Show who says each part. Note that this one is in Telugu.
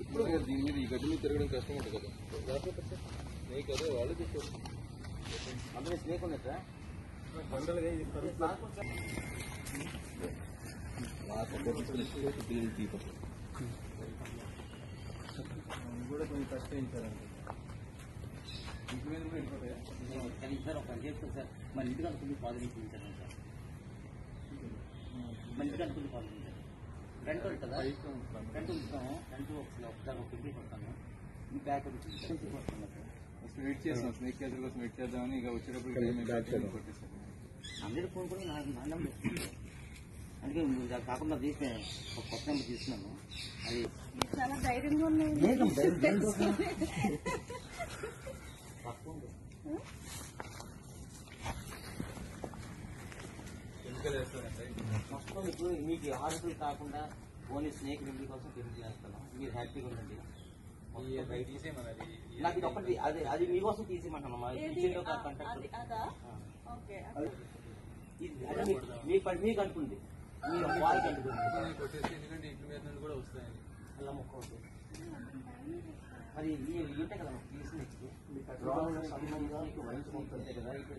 Speaker 1: ఇప్పుడు దీని మీద ఈ గడ్డి మీద తిరగడం కష్టం ఉంటుంది కదా, లేకపోతే స్నేక్ అదే వాళ్ళు చెప్పారు.
Speaker 2: అందులో స్నేక్ ఉన్నట్ట
Speaker 1: పిల్లలు తీపం కూడా కొంచెం కష్టయించారండి. ఇంటి మీద కూడా వెళ్ళిపోతాయా
Speaker 2: సార్? ఒక పని చేస్తాను సార్, మన ఇంటికి అనుకుంది పాజిటివ్ సార్, మన ఇంటికి అనుకుంది పాజిటివ్ ఫ్రంట్ ఉంది కదా, ఫ్రంట్ ఉంచుతాము, ఫ్రంట్ ఒకసారి ఒక ఇంటికి వస్తాను, ఈ బ్యాక్
Speaker 1: ఫస్ట్ వెయిట్ చేస్తాం, స్నేక్ క్యాచర్ కోసం వెయిట్ చేద్దామని ఇక వచ్చేటప్పుడు కొట్టేస్తాను.
Speaker 2: అందరూ ఫోన్ కూడా నాకు నెంబర్ అందుకే కాకుండా తీస్తే ఒక కొత్త నెంబర్ తీసుకున్నాను. అది
Speaker 3: చాలా ధైర్యంగా ఉన్నాయి.
Speaker 2: మొత్తం ఇప్పుడు మీకు హాస్పిటల్ కాకుండా ఓన్లీ స్నేక్ రెమెడీ కోసం పెళ్లి చేస్తాను. మీరు హ్యాపీగా ఉండండి. నాకు ఇది ఒకటి అది మీకోసం తీసేయమంటాను. మీకు అంటుంది, మీరు వాళ్ళకి అంటుంది.
Speaker 1: ఎందుకంటే ఇంటి మీద నుండి కూడా వస్తాయని
Speaker 2: అలా మొక్క అవుతుంది. మరి ఉంటాయి కదా తీసుకుని సంబంధం వైన్స్ మొక్క కదా, ఇక్కడ